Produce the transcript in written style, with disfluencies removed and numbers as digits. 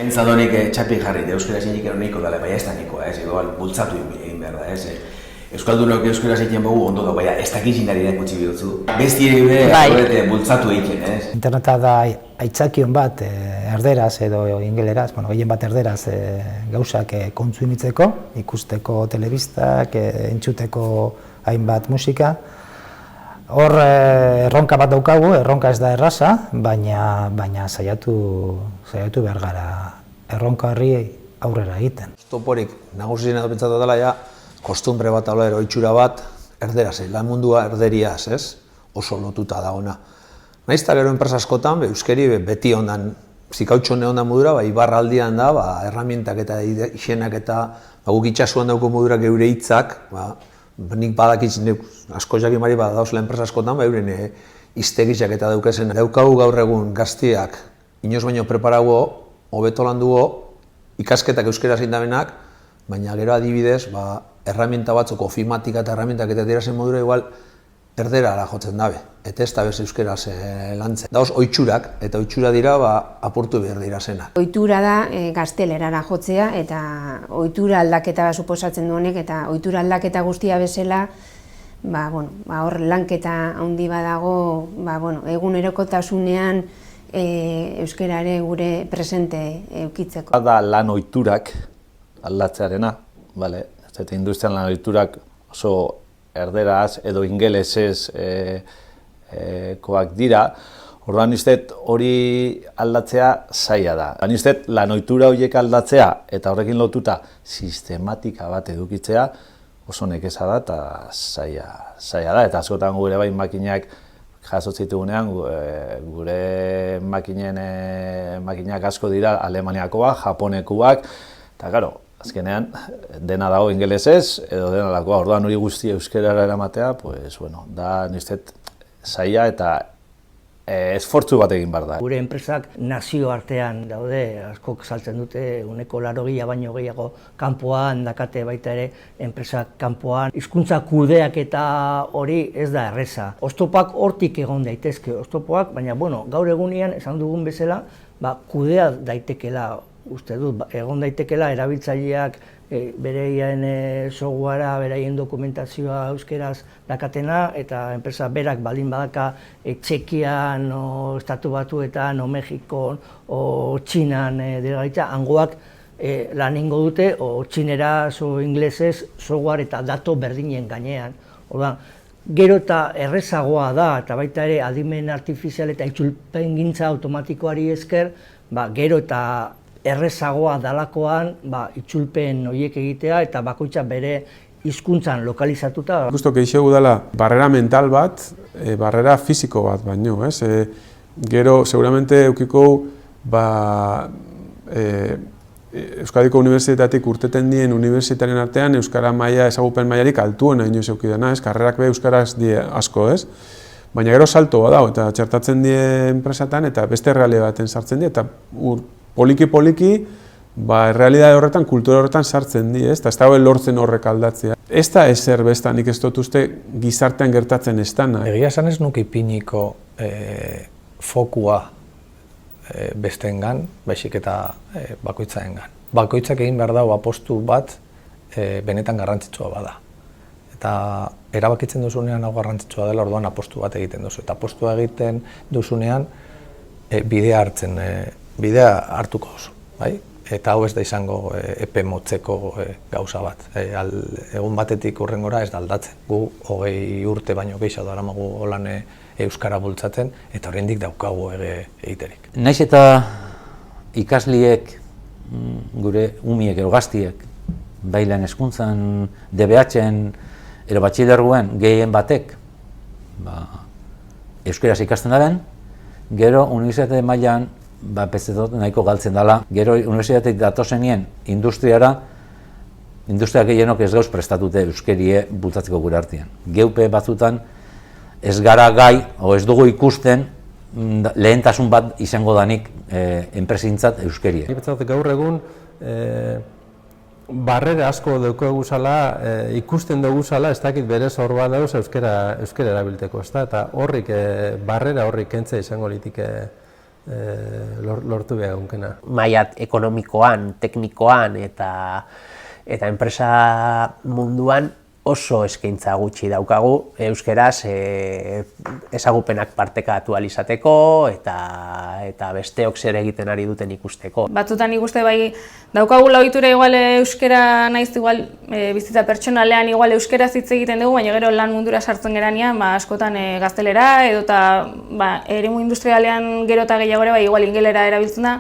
Entzadonik txapi jarri, euskara zinik ero nahiko dala, baina ez da nahikoa, igual bultzatu egin behar da, Euskaldunok euskara zitzen bogu ondo da, baina ez dakizin ari da kutsi bihotzu. Besti ere bultzatu egiten, Interneta da aitzakion bat erderaz edo ingeleraz, gehien bat erderaz gauzak kontsumitzeko, ikusteko telebistak, entzuteko hainbat musika. Hor erronka bat daukagu, erronka ez da erraza, baina saiatu behar gara erronka horri aurrera egiten. Toporik nagusien edo pentsatu dela ja, kostumbre bat, ohitura bat, erderaz, lan mundua erderiaz, oso lotuta da ona. Naiz eta gero enpresa askotan, euskeri beti ondan, zikautxone ondan modura, ibarraldian da, erramientak eta izenak eta guk itxasuan dauko modura geure hitzak, nik badakitz, asko jakin mari badauzela enpresa askotan, euren iztegizak eta daukezen. Daukagu gaur egun gaztiak, inoz baino preparago, hobeto lan dugu, ikasketak euskera zindabenak, baina gero adibidez, erramienta batzuk, ofimatika eta erramientak eta dirazen modura igual erderara jotzen dabe, eta ez da bez euskeraz lantzen. Dauz, ohiturak, eta ohitura dira apurtu behar dira zenak. Ohitura da gaztelerara jotzea, eta ohitura aldaketa suposatzen du honek, eta ohitura aldaketa guztia bezala, hor lanketa handi badago, egunerokotasunean euskerare gure presente eukitzeko. Da lan ohiturak aldatzearena, eta industrian lan ohiturak oso erderaz edo ingelesez koak dira, orduan niztet hori aldatzea zaila da. Niztet lan ohitura horiek aldatzea eta horrekin lotuta sistematika bat edukitzea oso nekeza da eta zaila da. Eta askotan gure bai makinak jasotzitugunean gure makinak asko dira Alemaniakoak, Japonekoak, eta gero, azkenean, dena dago ingelesez edo dena lakoa, orduan hori guztia euskerara eramatea, da niztet zaila eta esfortzu bat egin behar da. Gure enpresak nazioartean daude, askok saltzen dute, uneko 80 baino gehiago kanpoan, dakate baita ere enpresak kanpoan. Hizkuntza kudeak eta hori ez da erreza. Oztopak hortik egon daitezke oztopoak, baina gaur egunean esan dugun bezala, kudea daitekela. Uste dut, egon daitekela erabiltzaileak bereien softwarea, beraien dokumentazioa euskeraz dakatena, eta enpresa berak baldin badaka Txekian, o Estatu Batuetan, o Mexikon, o Txinan delegaritza, hangoak lan ingo dute, o txineraz o inglesez software eta dato berdinen gainean. Gero eta errezagoa da, eta baita ere adimen artifizial eta itzulpengintza automatikoari esker, gero eta errezagoa dalakoan itzulpen horiek egitea eta bakoitza bere hizkuntzan lokalizatuta. Justo keixegu dela barrera mental bat, barrera fisiko bat baino, Gero, seguramente eukiko Euskadiko Unibertsitatetik urteten dien unibertsitarien artean Euskara maila ezagupen mailarik altuena inoiz eukidana, karrerak be Euskaraz die asko, Baina gero salto badao eta txertatzen die enpresatan eta beste erreale baten sartzen die eta poliki-poliki, errealidade horretan, kultura horretan sartzen di, eta ez dago lortzen horrek aldatzea. Ez da ezer besta, nik ez dut uste gizartean gertatzen ez dana. Egia esan ez nuke ipiniko fokua besteengan, baizik eta bakoitzaengan. Bakoitzak egin behar dago apostu bat benetan garrantzitsua bada. Eta erabakitzen duzunean hau garrantzitsua dela, orduan apostu bat egiten duzu. Eta apostua egiten duzunean bidea hartuko duzu, eta hau ez da izango epe motzeko gauza bat. Egun batetik hurrengora ez da aldatzen. Gu 20 urte baino gehiago daramagu holan euskara bultzatzen, eta oraindik daukagu egiterik. Naiz eta ikasliek, gure umiek edo gaztiek, bailan hezkuntzan, DBH-en, edo batxilergoen gehien batek, euskaraz ikasten daren, gero unibertsitate mailan peztetot nahiko galtzen dela. Gero unibertsitatetik datozenien industriara, industria gehienok ez gauz prestatute euskerie bultzatzeko gure artean. Geupe batzutan ez gara gai, o ez dugu ikusten lehentasun bat izango danik enpresintzat euskerie. Gaur egun barrera asko daukagu zala, ikusten dugu zala, ez dakit berez hor bat dauz euskera erabilteko, eta horrik, barrera horrik kentzea izango litik lortu behar gunkena. Maila ekonomikoan, teknikoan eta enpresa munduan oso eskaintza gutxi daukagu euskeraz ezagupenak partekatu ahal izateko eta besteok zer egiten ari duten ikusteko. Batzutan ikuste bai daukagula ohitura igual euskera naiz igual bizitza pertsonalean igual euskeraz hitz egiten dugu, baina gero lan mundura sartzen geranean askotan gaztelera edota eremu industrialean gero eta gehiago ere bai igual ingelera erabiltzen da.